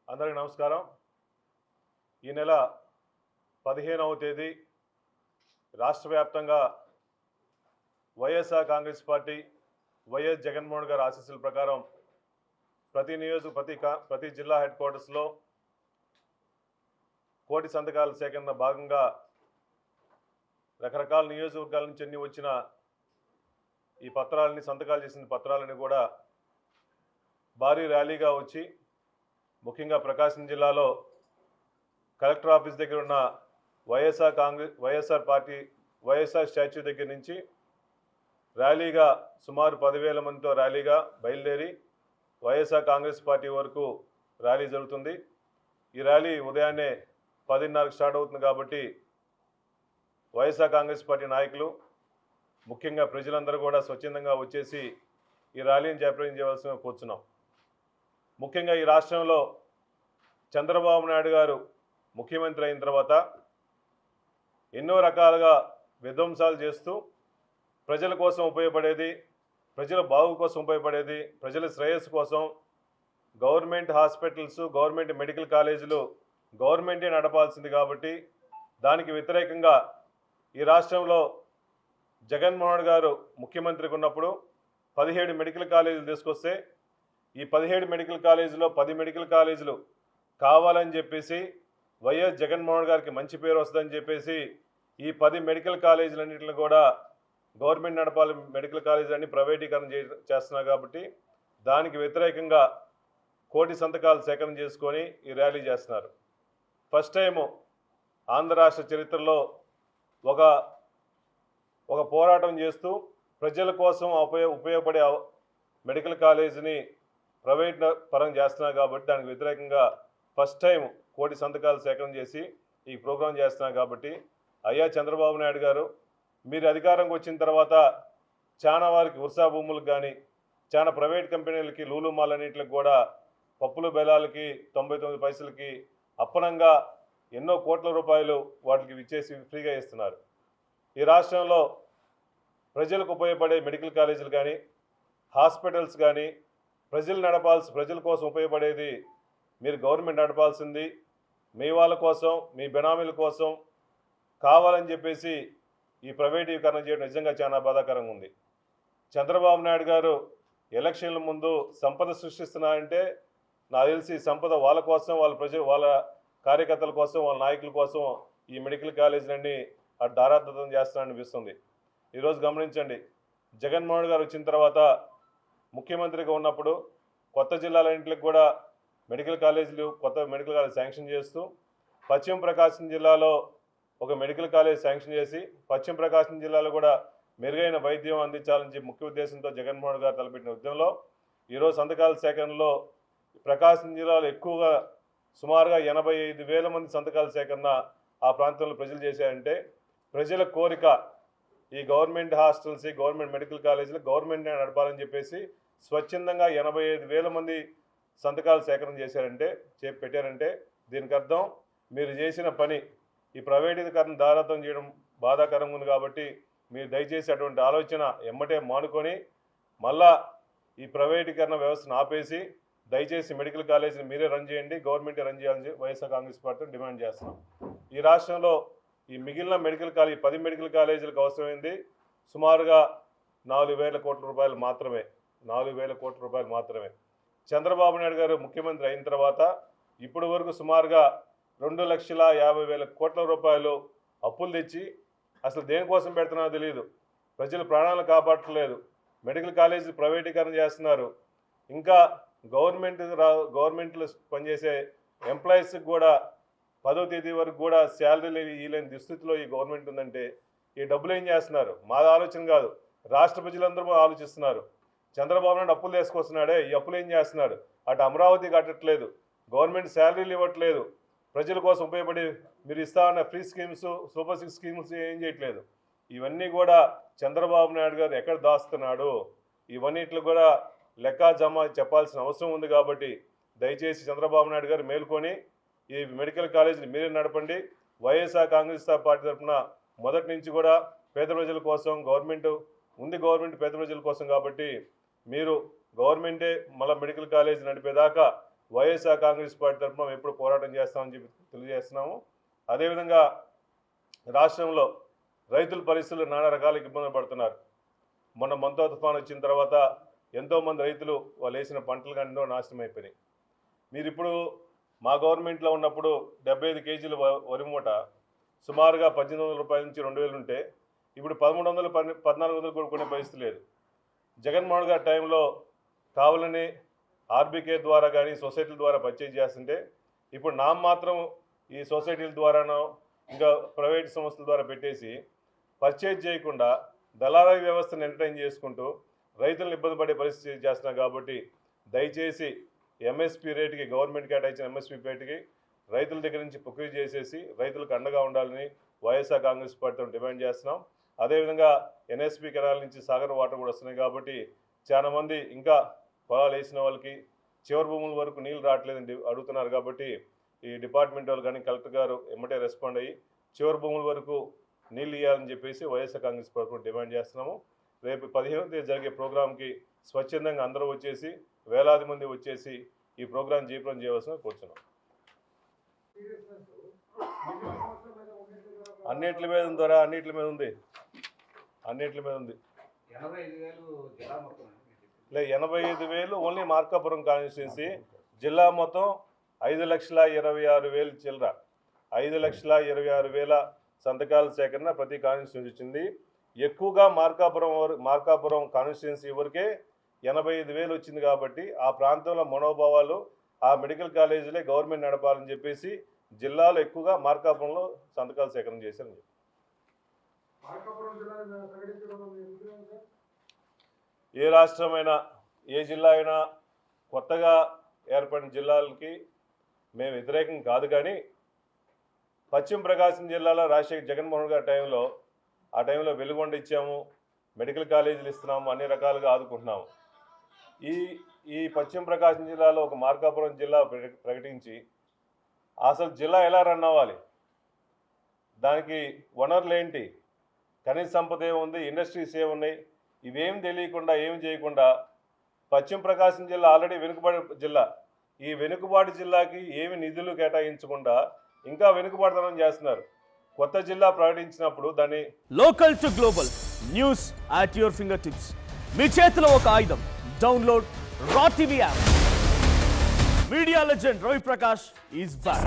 అందరికీ నమస్కారం. ఈ నెల 15వ తేదీ రాష్ట్ర వ్యాప్తంగా వైఎస్ఆర్ కాంగ్రెస్ పార్టీ వైఎస్ జగన్మోహన్ గారి ఆశీస్సుల ప్రకారం ప్రతి జిల్లా హెడ్ క్వార్టర్స్లో కోటి సంతకాల సేకరణ భాగంగా రకరకాల నియోజకవర్గాల నుంచి అన్ని వచ్చిన ఈ పత్రాలని సంతకాలు చేసిన పత్రాలని కూడా భారీ ర్యాలీగా వచ్చి ముఖ్యంగా ప్రకాశం జిల్లాలో కలెక్టర్ ఆఫీస్ దగ్గర ఉన్న వైఎస్ఆర్ స్టాచ్యూ దగ్గర నుంచి ర్యాలీగా సుమారు 10,000 మందితో ర్యాలీగా బయలుదేరి వైఎస్ఆర్ కాంగ్రెస్ పార్టీ వరకు ర్యాలీ జరుగుతుంది. ఈ ర్యాలీ ఉదయాన్నే 10:30కి స్టార్ట్ అవుతుంది కాబట్టి వైఎస్ఆర్ కాంగ్రెస్ పార్టీ నాయకులు ముఖ్యంగా ప్రజలందరూ కూడా స్వచ్ఛందంగా వచ్చేసి ఈ ర్యాలీని జయప్రదం చేయవలసిన కోరుచున్నాం. ముఖ్యంగా ఈ రాష్ట్రంలో చంద్రబాబు నాయుడు గారు ముఖ్యమంత్రి అయిన తర్వాత ఎన్నో రకాలుగా విధ్వంసాలు చేస్తూ ప్రజల కోసం ఉపయోగపడేది, ప్రజల బాగు కోసం ఉపయోగపడేది, ప్రజల శ్రేయస్సు కోసం గవర్నమెంట్ హాస్పిటల్స్, గవర్నమెంట్ మెడికల్ కాలేజీలు గవర్నమెంటే నడపాల్సింది కాబట్టి దానికి వ్యతిరేకంగా ఈ రాష్ట్రంలో జగన్మోహన్ గారు ముఖ్యమంత్రిగా ఉన్నప్పుడు 17 మెడికల్ కాలేజీలు తీసుకొస్తే ఈ 17 మెడికల్ కాలేజీలో 10 మెడికల్ కాలేజీలు కావాలని చెప్పేసి వైఎస్ జగన్మోహన్ గారికి మంచి పేరు వస్తుందని చెప్పేసి ఈ 10 మెడికల్ కాలేజీలన్నింటిని కూడా గవర్నమెంట్ నడపాలి, మెడికల్ కాలేజీలన్నీ ప్రైవేటీకరణ చేస్తున్నారు కాబట్టి దానికి వ్యతిరేకంగా కోటి సంతకాలు సేకరణ చేసుకొని ఈ ర్యాలీ చేస్తున్నారు. ఫస్ట్ టైము ఆంధ్ర రాష్ట్ర చరిత్రలో ఒక పోరాటం చేస్తూ ప్రజల కోసం ఉపయోగపడే మెడికల్ కాలేజీని ప్రైవేట్ పరం చేస్తున్నారు కాబట్టి దానికి వ్యతిరేకంగా ఫస్ట్ టైం కోటి సంతకాలు సేకరణ చేసి ఈ ప్రోగ్రాం చేస్తున్నారు కాబట్టి అయ్యా చంద్రబాబు నాయుడు గారు మీరు అధికారంకి వచ్చిన తర్వాత చాలా వారికి ఉర్సా భూములకు కానీ చాలా ప్రైవేట్ కంపెనీలకి లూలు మాల్ అన్నింటికి కూడా పప్పులు బెల్లాలకి 99 పైసలకి అప్పనంగా ఎన్నో కోట్ల రూపాయలు వాటికి ఇచ్చేసి ఫ్రీగా ఇస్తున్నారు. ఈ రాష్ట్రంలో ప్రజలకు ఉపయోగపడే మెడికల్ కాలేజీలు కానీ హాస్పిటల్స్ కానీ ప్రజల కోసం ఉపయోగపడేది మీరు గవర్నమెంట్ నడపాల్సింది, మీ వాళ్ళ కోసం, మీ బెనామీల కోసం కావాలని చెప్పేసి ఈ ప్రైవేటీకరణ చేయడం నిజంగా చాలా బాధాకరంగా ఉంది. చంద్రబాబు నాయుడు గారు ఎలక్షన్ల ముందు సంపద సృష్టిస్తున్నారంటే నాకు తెలిసి సంపద వాళ్ళ కోసం, వాళ్ళ కార్యకర్తల కోసం, వాళ్ళ నాయకుల కోసం ఈ మెడికల్ కాలేజీలన్నీ దారాదత్తం చేస్తున్నారనిపిస్తుంది. ఈరోజు గమనించండి, జగన్మోహన్ గారు వచ్చిన తర్వాత ముఖ్యమంత్రిగా ఉన్నప్పుడు కొత్త జిల్లాలన్నింటికి కూడా కొత్త మెడికల్ కాలేజ్ శాంక్షన్ చేస్తూ పశ్చిమ ప్రకాశం జిల్లాలో ఒక మెడికల్ కాలేజ్ శాంక్షన్ చేసి పశ్చిమ ప్రకాశం జిల్లాలో కూడా మెరుగైన వైద్యం అందించాలని చెప్పి ముఖ్య ఉద్దేశంతో జగన్మోహన్ గారు తలపెట్టిన ఉద్యమంలో ఈరోజు సంతకాల సేకరణలో ప్రకాశం జిల్లాలో ఎక్కువగా సుమారుగా 85,000 మంది సంతకాల సేకరణ ఆ ప్రాంతంలో ప్రజలు చేశారంటే ప్రజల కోరిక ఈ గవర్నమెంట్ హాస్టల్స్, గవర్నమెంట్ మెడికల్ కాలేజీలు గవర్నమెంట్ నడపాలని చెప్పేసి స్వచ్ఛందంగా 85,000 మంది సంతకాలు సేకరణ పెట్టారంటే దీనికి అర్థం మీరు చేసిన పని ఈ ప్రైవేటీకరణ దారాదత్తం చేయడం బాధాకరంగా ఉంది కాబట్టి మీరు దయచేసి అటువంటి ఆలోచన ఎమ్మటే మానుకొని మళ్ళా ఈ ప్రైవేటీకరణ వ్యవస్థను ఆపేసి దయచేసి మెడికల్ కాలేజీని మీరే రన్ చేయండి, గవర్నమెంటే రన్ చేయాలని వైఎస్ఆర్ కాంగ్రెస్ పార్టీని డిమాండ్ చేస్తున్నాం. ఈ రాష్ట్రంలో ఈ మిగిలిన 10 మెడికల్ కాలేజీలకు అవసరమైంది సుమారుగా 4,000 కోట్ల రూపాయలు మాత్రమే. 4,000 కోట్ల రూపాయలు మాత్రమే. చంద్రబాబు నాయుడు గారు ముఖ్యమంత్రి అయిన తర్వాత ఇప్పటి వరకు సుమారుగా 2,50,000 కోట్ల రూపాయలు అప్పులు తెచ్చి అసలు దేనికోసం పెడుతున్నారో తెలియదు. ప్రజల ప్రాణాలను కాపాడట్లేదు, మెడికల్ కాలేజీ ప్రైవేటీకరణ చేస్తున్నారు. ఇంకా గవర్నమెంట్లో పనిచేసే ఎంప్లాయీస్కి కూడా 10వ తేదీ వరకు కూడా శాలరీలు ఇవ్వలేని దుస్థితిలో ఈ గవర్నమెంట్ ఉందంటే ఈ డబ్బులు ఏం చేస్తున్నారు? మాది ఆలోచన కాదు, రాష్ట్ర ప్రజలందరూ ఆలోచిస్తున్నారు. చంద్రబాబు నాయుడు అప్పులు తీసుకొస్తున్నాడే, ఈ అప్పులు ఏం చేస్తున్నాడు? అటు అమరావతి కట్టట్లేదు, గవర్నమెంట్ శాలరీలు ఇవ్వట్లేదు, ప్రజల కోసం ఉపయోగపడి మీరు ఇస్తా ఉన్న ఫ్రీ స్కీమ్స్, సూపర్ 6 స్కీమ్స్ ఏం చేయట్లేదు. ఇవన్నీ కూడా చంద్రబాబు నాయుడు గారు ఎక్కడ దాస్తున్నాడు? ఇవన్నిట్లు కూడా లెక్కాజామ చెప్పాల్సిన అవసరం ఉంది కాబట్టి దయచేసి చంద్రబాబు నాయుడు గారు మేల్కొని ఈ మెడికల్ కాలేజీని మీరే నడపండి. వైఎస్ఆర్ కాంగ్రెస్ పార్టీ తరఫున మొదటి నుంచి కూడా పేద ప్రజల కోసం, గవర్నమెంట్ ఉంది గవర్నమెంట్ పేద ప్రజల కోసం కాబట్టి మీరు గవర్నమెంటే మళ్ళీ మెడికల్ కాలేజ్ నడిపేదాకా వైఎస్ఆర్ కాంగ్రెస్ పార్టీ తరఫున మేము ఎప్పుడు పోరాటం చేస్తామని చెప్పి తెలియజేస్తున్నాము. అదేవిధంగా రాష్ట్రంలో రైతుల పరిస్థితులు నానా రకాల ఇబ్బందులు పడుతున్నారు. మొన్న మంతో తుఫాన్ వచ్చిన తర్వాత ఎంతోమంది రైతులు వాళ్ళు వేసిన పంటలు కానీ ఎన్నో నాశనం అయిపోయినాయి. మీరు ఇప్పుడు మా గవర్నమెంట్లో ఉన్నప్పుడు 75 కేజీల వరి మూట సుమారుగా 1800 రూపాయల నుంచి 2000 ఉంటే ఇప్పుడు 1300 1400 కూడా కొనే పరిస్థితి లేదు. జగన్మోహన్ గారి టైంలో కావాలని ఆర్బీకే ద్వారా కానీ సొసైటీల ద్వారా పర్చేజ్ చేస్తుంటే ఇప్పుడు మాత్రం ఈ సొసైటీల ద్వారానో ఇంకా ప్రైవేట్ సంస్థల ద్వారా పెట్టేసి పర్చేజ్ చేయకుండా దళారీ వ్యవస్థను ఎంటర్టైన్ చేసుకుంటూ రైతులను ఇబ్బంది పడే పరిస్థితి చేస్తున్నారు. కాబట్టి దయచేసి ఎంఎస్పీ రేటుకి గవర్నమెంట్ కేటాయించిన ఎంఎస్పీ రేటుకి రైతుల దగ్గర నుంచి ప్రొక్యూర్ చేసేసి రైతులకు అండగా ఉండాలని వైఎస్ఆర్ కాంగ్రెస్ పార్టీతో డిమాండ్ చేస్తున్నాం. అదేవిధంగా ఎన్ఎస్పీ కెనాల నుంచి సాగర్ వాటర్ కూడా వస్తున్నాయి కాబట్టి చాలామంది ఇంకా పొలాలు వేసిన వాళ్ళకి చివరి భూముల వరకు నీళ్ళు రావట్లేదని అడుగుతున్నారు. కాబట్టి ఈ డిపార్ట్మెంట్ వాళ్ళు కానీ కలెక్టర్ గారు ఎమ్మటే రెస్పాండ్ అయ్యి చివరి భూముల వరకు నీళ్ళు ఇవ్వాలని చెప్పేసి వైఎస్ఆర్ కాంగ్రెస్ పార్టీ డిమాండ్ చేస్తున్నాము. రేపు 15వ తేదీ జరిగే ప్రోగ్రాంకి స్వచ్ఛందంగా అందరూ వచ్చేసి వేలాది మంది వచ్చేసి ఈ ప్రోగ్రాం జయప్రదం చేయవలసిన కోరుతున్నాం. అన్నిటి మీద ద్వారా అన్నిటి మీద ఉంది 85,000 ఓన్లీ మార్కాపురం కాన్స్టిట్యున్సీ. జిల్లా మొత్తం 5,26,000 చిల్లర 5,26,000 సంతకాల సేకరణ ప్రతి కాన్స్టిట్యున్సీ వచ్చింది. ఎక్కువగా మార్కాపురం కాన్స్టిట్యున్సీ వరకే 85,000 వచ్చింది. కాబట్టి ఆ ప్రాంతంలో మనోభావాలు ఆ మెడికల్ కాలేజీలే గవర్నమెంట్ నడపాలని చెప్పేసి జిల్లాలో ఎక్కువగా మార్కాపురంలో సంతకాల సేకరణ చేశారని చెప్పి ఏ రాష్ట్రమైనా ఏ జిల్లా అయినా కొత్తగా ఏర్పడిన జిల్లాలకి మేము వ్యతిరేకం కాదు. కానీ పశ్చిమ ప్రకాశం జిల్లాలో రాజశేఖర్ జగన్మోహన్ గారి టైంలో ఆ టైంలో వెలుగొండ ఇచ్చాము, మెడికల్ కాలేజీలు ఇస్తున్నాము, అన్ని రకాలుగా ఆదుకుంటున్నాము. ఈ పశ్చిమ ప్రకాశం జిల్లాలో ఒక మార్కాపురం జిల్లా ప్రకటించి అసలు జిల్లా ఎలా రన్ అవ్వాలి, దానికి వనరులు ఏంటి, ఖనిజ సంపద ఏముంది, ఇండస్ట్రీస్ ఏమున్నాయి, ఇవేం తెలియకుండా ఏం చేయకుండా పశ్చిమ ప్రకాశం జిల్లా ఆల్రెడీ వెనుకబడి జిల్లా, ఈ వెనుకబాటు జిల్లాకి ఏమి నిధులు కేటాయించకుండా ఇంకా వెనుకబాటుతనం చేస్తున్నారు. కొత్త జిల్లా ప్రకటించినప్పుడు దాన్ని local to global news at your fingertips. మీ చేతిలో ఒక ఆయుధం. Download Raw TV app. Media legend Ravi Prakash is back.